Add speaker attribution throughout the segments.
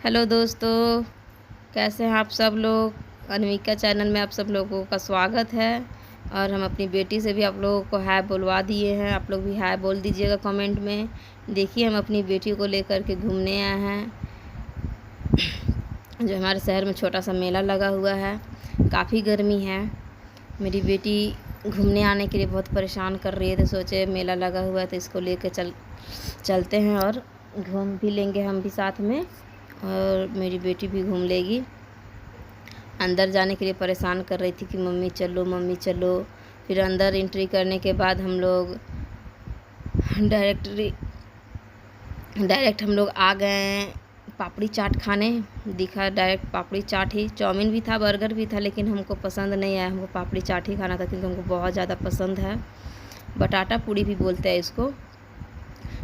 Speaker 1: Hello दोस्तों, कैसे हैं आप सब लोग। अनमिका चैनल में आप सब लोगों का स्वागत है। और हम अपनी बेटी से भी आप लोगों को हाय बुलवा दिए हैं। आप लोग भी हाय बोल दीजिएगा कमेंट में। देखिए, हम अपनी बेटी को लेकर के घूमने आए हैं। जो हमारे शहर में छोटा सा मेला लगा हुआ है। काफ़ी गर्मी है। मेरी बेटी घूमने आने के लिए बहुत परेशान कर रही है, तो सोचे मेला लगा हुआ है तो इसको लेके चलते हैं और घूम भी लेंगे हम भी साथ में, और मेरी बेटी भी घूम लेगी। अंदर जाने के लिए परेशान कर रही थी कि मम्मी चलो मम्मी चलो। फिर अंदर एंट्री करने के बाद हम लोग डायरेक्ट हम लोग आ गए पापड़ी चाट खाने। दिखा डायरेक्ट पापड़ी चाट ही, चाउमीन भी था, बर्गर भी था, लेकिन हमको पसंद नहीं आया। हमको पापड़ी चाट ही खाना था क्योंकि हमको बहुत ज़्यादा पसंद है। बटाटा पूड़ी भी बोलते हैं इसको।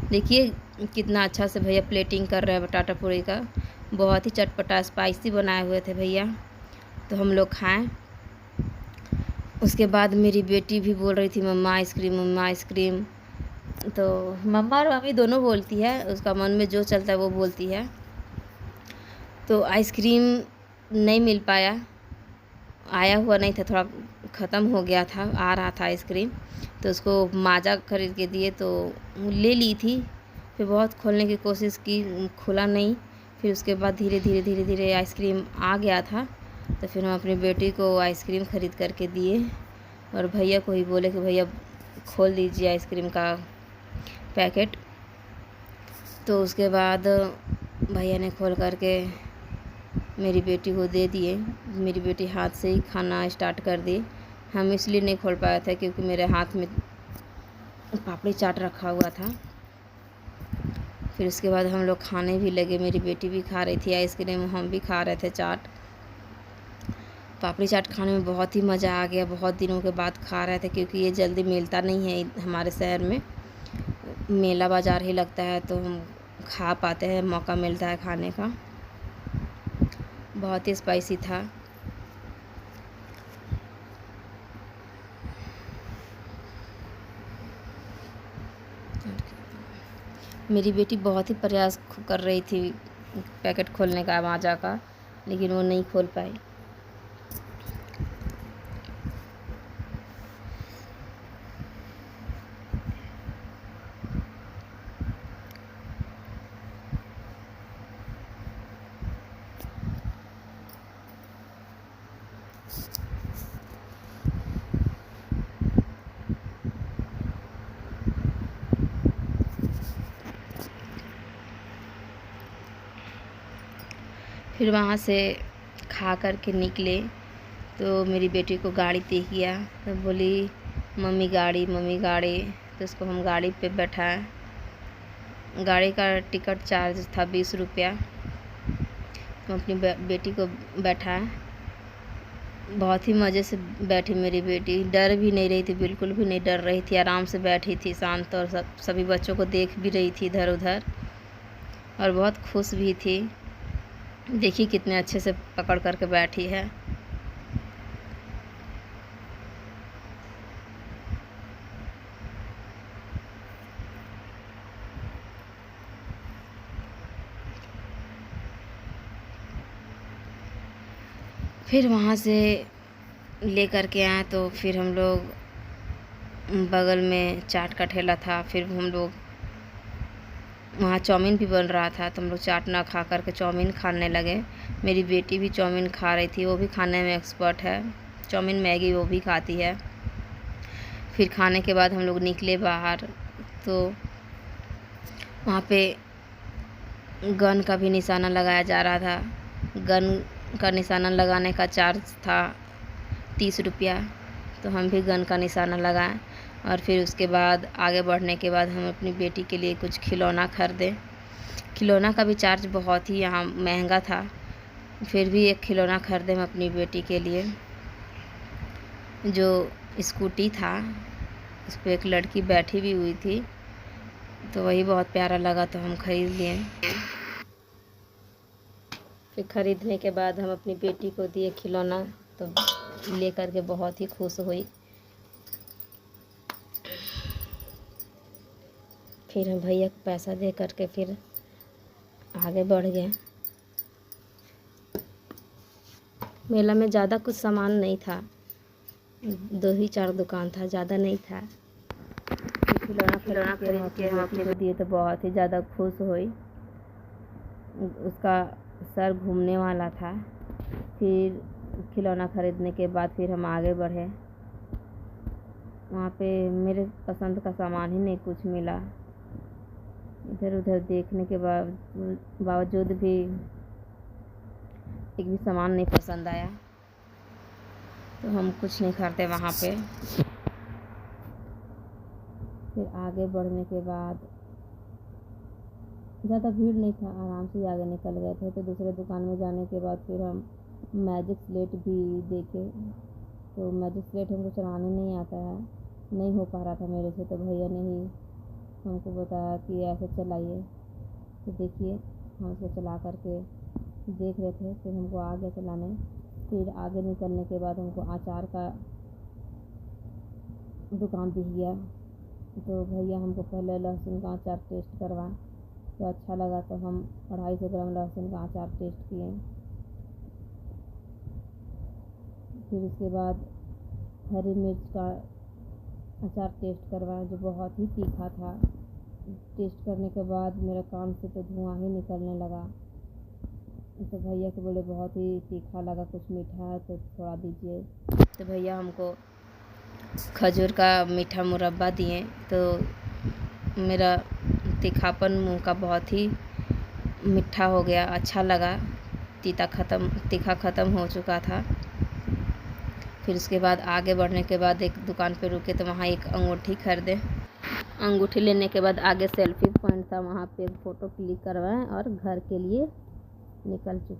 Speaker 1: देखिए कितना अच्छा से भैया प्लेटिंग कर रहे हैं बटाटा पूड़ी का। बहुत ही चटपटा स्पाइसी बनाए हुए थे भैया, तो हम लोग खाएं। उसके बाद मेरी बेटी भी बोल रही थी मम्मा आइसक्रीम, मम्मा आइसक्रीम। तो मम्मा और मम्मी दोनों बोलती है, उसका मन में जो चलता है वो बोलती है। तो आइसक्रीम नहीं मिल पाया, आया हुआ नहीं था, थोड़ा ख़त्म हो गया था, आ रहा था आइसक्रीम। तो उसको माजा खरीद के दिए तो ले ली थी। फिर बहुत खोलने की कोशिश की, खुला नहीं। फिर उसके बाद धीरे धीरे धीरे धीरे आइसक्रीम आ गया था। तो फिर हम अपनी बेटी को आइसक्रीम ख़रीद करके दिए, और भैया को ही बोले कि भैया खोल दीजिए आइसक्रीम का पैकेट। तो उसके बाद भैया ने खोल करके मेरी बेटी को दे दिए। मेरी बेटी हाथ से ही खाना स्टार्ट कर दी। हम इसलिए नहीं खोल पाया था क्योंकि मेरे हाथ में पापड़ी चाट रखा हुआ था। फिर उसके बाद हम लोग खाने भी लगे। मेरी बेटी भी खा रही थी आइसक्रीम, हम भी खा रहे थे चाट। पापड़ी चाट खाने में बहुत ही मज़ा आ गया। बहुत दिनों के बाद खा रहे थे क्योंकि ये जल्दी मिलता नहीं है हमारे शहर में। मेला बाज़ार ही लगता है तो हम खा पाते हैं, मौका मिलता है खाने का। बहुत ही स्पाइसी था। मेरी बेटी बहुत ही प्रयास कर रही थी पैकेट खोलने का माजा का, लेकिन वो नहीं खोल पाई। फिर वहाँ से खा कर के निकले तो मेरी बेटी को गाड़ी दिख गया, तो बोली मम्मी गाड़ी, मम्मी गाड़ी। तो उसको हम गाड़ी पे बैठाए। गाड़ी का टिकट चार्ज था 20 रुपया। तो अपनी बेटी को बैठाए। बहुत ही मज़े से बैठी मेरी बेटी, डर भी नहीं रही थी, बिल्कुल भी नहीं डर रही थी, आराम से बैठी थी शांत। और सभी बच्चों को देख भी रही थी इधर उधर, और बहुत खुश भी थी। देखिए कितने अच्छे से पकड़ करके बैठी है। फिर वहाँ से ले कर के आए तो फिर हम लोग बगल में चाट का ठेला था। फिर हम लोग वहाँ चाउमीन भी बन रहा था, तो हम लोग चाट ना खा करके चाउमीन खाने लगे। मेरी बेटी भी चाउमीन खा रही थी, वो भी खाने में एक्सपर्ट है। चाउमीन मैगी वो भी खाती है। फिर खाने के बाद हम लोग निकले बाहर, तो वहाँ पे गन का भी निशाना लगाया जा रहा था। गन का निशाना लगाने का चार्ज था 30 रुपया। तो हम भी गन का निशाना लगाएं, और फिर उसके बाद आगे बढ़ने के बाद हम अपनी बेटी के लिए कुछ खिलौना खरीदें। खिलौना का भी चार्ज बहुत ही यहाँ महंगा था, फिर भी एक खिलौना खरीदे हम अपनी बेटी के लिए। जो स्कूटी था उस पर एक लड़की बैठी भी हुई थी, तो वही बहुत प्यारा लगा, तो हम खरीद लिए। फिर ख़रीदने के बाद हम अपनी बेटी को दिए खिलौना, तो ले कर के बहुत ही खुश हुई। फिर हम भैया को पैसा दे करके फिर आगे बढ़ गए। मेला में ज़्यादा कुछ सामान नहीं था, 2 ही 4 दुकान था, ज़्यादा नहीं था। खिलौना खरीद के हम अपनी बेटी को दिए तो बहुत ही ज़्यादा खुश हुई। उसका सर घूमने वाला था। फिर खिलौना खरीदने के बाद फिर हम आगे बढ़े। वहाँ पे मेरे पसंद का सामान ही नहीं कुछ मिला। इधर उधर देखने के बावजूद भी एक भी सामान नहीं पसंद आया, तो हम कुछ नहीं खरीदे वहाँ पे। फिर आगे बढ़ने के बाद ज़्यादा भीड़ नहीं था, आराम से आगे निकल गए थे। तो दूसरे दुकान में जाने के बाद फिर हम मैजिक स्लेट भी देखे। तो मैजिक स्लेट हमको चलाने नहीं आता है, नहीं हो पा रहा था मेरे से, तो भैया ने ही हमको बताया कि ऐसे चलाइए। तो देखिए, हम उसको चला करके देख रहे थे। फिर हमको आ गया चलाने। फिर आगे निकलने के बाद हमको अचार का दुकान दिख गया। तो भैया हमको पहले लहसुन का अचार टेस्ट करवाए, तो अच्छा लगा। तो हम 250 ग्राम लहसुन का अचार टेस्ट किए। फिर उसके बाद हरी मिर्च का अचार टेस्ट करवाया, जो बहुत ही तीखा था। टेस्ट करने के बाद मेरे कान से तो धुआं ही निकलने लगा। तो भैया को बोले बहुत ही तीखा लगा, कुछ मीठा है तो थोड़ा दीजिए। तो भैया हमको खजूर का मीठा मुरब्बा दिए। तो मेरा तीखापन मुँह का बहुत ही मीठा हो गया, अच्छा लगा। तीखा ख़त्म हो चुका था। फिर उसके बाद आगे बढ़ने के बाद एक दुकान पे रुके, तो वहाँ एक अंगूठी खरीदे। अंगूठी लेने के बाद आगे सेल्फी पॉइंट था, वहाँ पे एक फ़ोटो क्लिक करवाएं और घर के लिए निकल चुके।